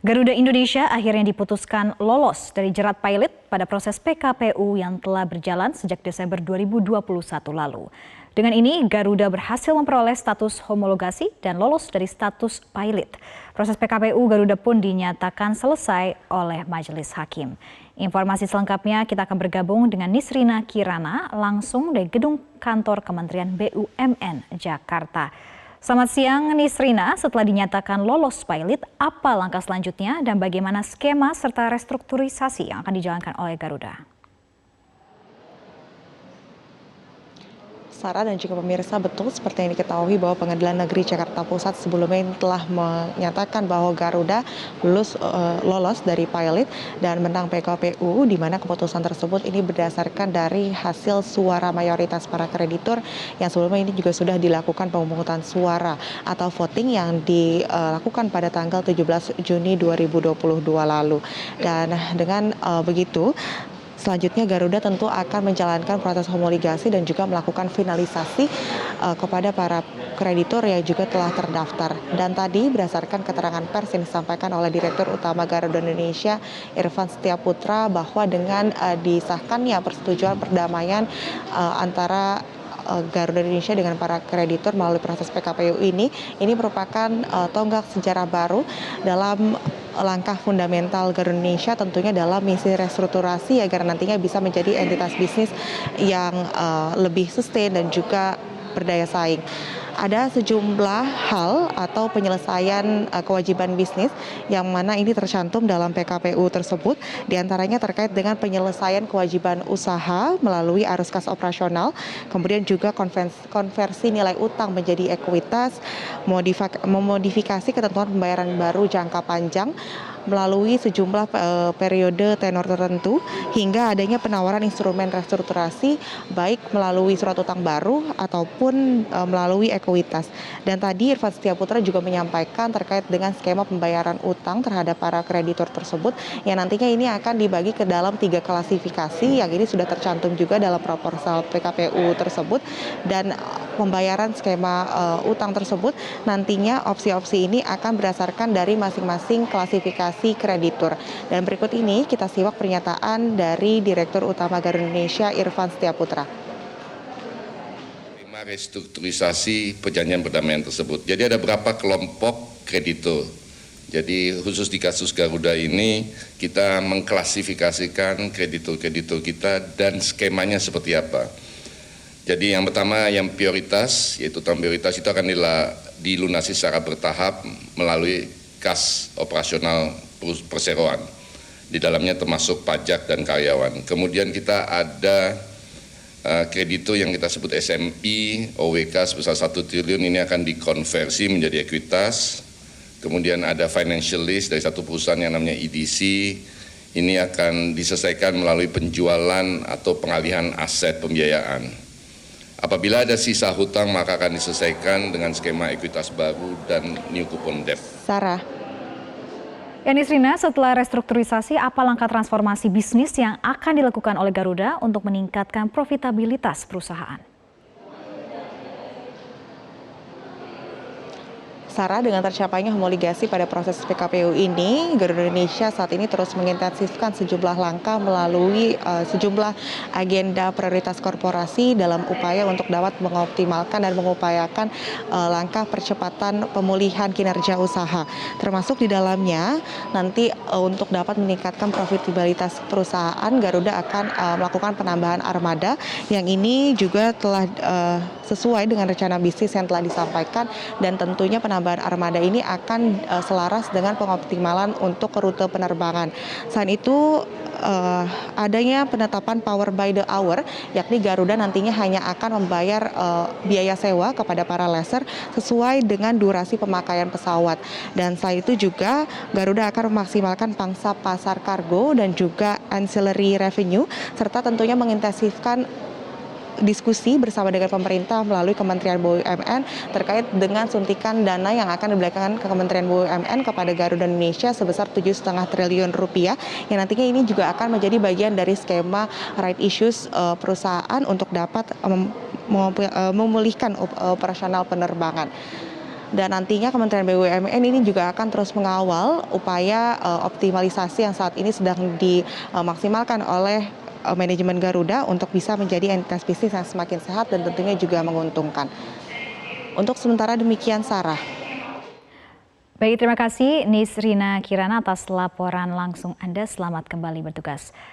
Garuda Indonesia akhirnya diputuskan lolos dari jerat pilot pada proses PKPU yang telah berjalan sejak Desember 2021 lalu. Dengan ini, Garuda berhasil memperoleh status homologasi dan lolos dari status pilot. Proses PKPU Garuda pun dinyatakan selesai oleh Majelis Hakim. Informasi selengkapnya kita akan bergabung dengan Nisrina Kirana langsung dari gedung kantor Kementerian BUMN Jakarta. Selamat siang Nisrina, setelah dinyatakan lolos pilot, apa langkah selanjutnya dan bagaimana skema serta restrukturisasi yang akan dijalankan oleh Garuda? Sarah dan juga pemirsa, betul seperti yang diketahui bahwa Pengadilan Negeri Jakarta Pusat sebelumnya telah menyatakan bahwa Garuda lolos dari pilot dan menang PKPU, di mana keputusan tersebut ini berdasarkan dari hasil suara mayoritas para kreditur yang sebelumnya ini juga sudah dilakukan pemungutan suara atau voting yang dilakukan pada tanggal 17 Juni 2022 lalu. Dan dengan begitu, selanjutnya Garuda tentu akan menjalankan proses homologasi dan juga melakukan finalisasi kepada para kreditur yang juga telah terdaftar. Dan tadi berdasarkan keterangan pers yang disampaikan oleh Direktur Utama Garuda Indonesia Irfan Setiaputra bahwa dengan disahkannya persetujuan perdamaian antara Garuda Indonesia dengan para kreditur melalui proses PKPU ini merupakan tonggak sejarah baru dalam langkah fundamental Garuda Indonesia, tentunya dalam misi restrukturasi agar nantinya bisa menjadi entitas bisnis yang lebih sustain dan juga berdaya saing. Ada sejumlah hal atau penyelesaian kewajiban bisnis yang mana ini tercantum dalam PKPU tersebut, diantaranya terkait dengan penyelesaian kewajiban usaha melalui arus kas operasional, kemudian juga konversi nilai utang menjadi ekuitas, memodifikasi ketentuan pembayaran baru jangka panjang melalui sejumlah periode tenor tertentu, hingga adanya penawaran instrumen restrukturasi baik melalui surat utang baru ataupun melalui ekuitas. Dan tadi Irfan Setiaputra juga menyampaikan terkait dengan skema pembayaran utang terhadap para kreditur tersebut yang nantinya ini akan dibagi ke dalam 3 klasifikasi yang ini sudah tercantum juga dalam proposal PKPU tersebut. Dan pembayaran skema utang tersebut nantinya opsi-opsi ini akan berdasarkan dari masing-masing klasifikasi kreditur. Dan berikut ini kita simak pernyataan dari Direktur Utama Garuda Indonesia Irfan Setiaputra. Restrukturisasi perjanjian perdamaian tersebut. Jadi ada berapa kelompok kreditur. Jadi khusus di kasus Garuda ini kita mengklasifikasikan kreditur-kreditur kita dan skemanya seperti apa. Jadi yang pertama yang prioritas, yaitu utang prioritas itu akan dilunasi secara bertahap melalui kas operasional perseroan. Di dalamnya termasuk pajak dan karyawan. Kemudian kita ada kreditur yang kita sebut SMI, OWK sebesar 1 triliun, ini akan dikonversi menjadi ekuitas. Kemudian ada financial lease dari satu perusahaan yang namanya EDC, ini akan diselesaikan melalui penjualan atau pengalihan aset pembiayaan. Apabila ada sisa hutang maka akan diselesaikan dengan skema ekuitas baru dan new coupon debt. Sarah. Ya Nisrina, setelah restrukturisasi, apa langkah transformasi bisnis yang akan dilakukan oleh Garuda untuk meningkatkan profitabilitas perusahaan? Sarah, dengan tercapainya homologasi pada proses PKPU ini, Garuda Indonesia saat ini terus mengintensifkan sejumlah langkah melalui sejumlah agenda prioritas korporasi dalam upaya untuk dapat mengoptimalkan dan mengupayakan langkah percepatan pemulihan kinerja usaha. Termasuk di dalamnya nanti untuk dapat meningkatkan profitabilitas perusahaan, Garuda akan melakukan penambahan armada yang ini juga telah sesuai dengan rencana bisnis yang telah disampaikan, dan tentunya penambahan armada ini akan selaras dengan pengoptimalan untuk rute penerbangan. Selain itu adanya penetapan power by the hour, yakni Garuda nantinya hanya akan membayar biaya sewa kepada para lessor sesuai dengan durasi pemakaian pesawat. Dan selain itu juga Garuda akan memaksimalkan pangsa pasar kargo dan juga ancillary revenue, serta tentunya mengintensifkan diskusi bersama dengan pemerintah melalui Kementerian BUMN terkait dengan suntikan dana yang akan diberikan ke Kementerian BUMN kepada Garuda Indonesia sebesar 7,5 triliun rupiah, yang nantinya ini juga akan menjadi bagian dari skema right issues perusahaan untuk dapat memulihkan operasional penerbangan. Dan nantinya Kementerian BUMN ini juga akan terus mengawal upaya optimalisasi yang saat ini sedang dimaksimalkan oleh manajemen Garuda untuk bisa menjadi entitas bisnis yang semakin sehat dan tentunya juga menguntungkan. Untuk sementara demikian, Sarah. Baik, terima kasih Nisrina Kirana atas laporan langsung Anda. Selamat kembali bertugas.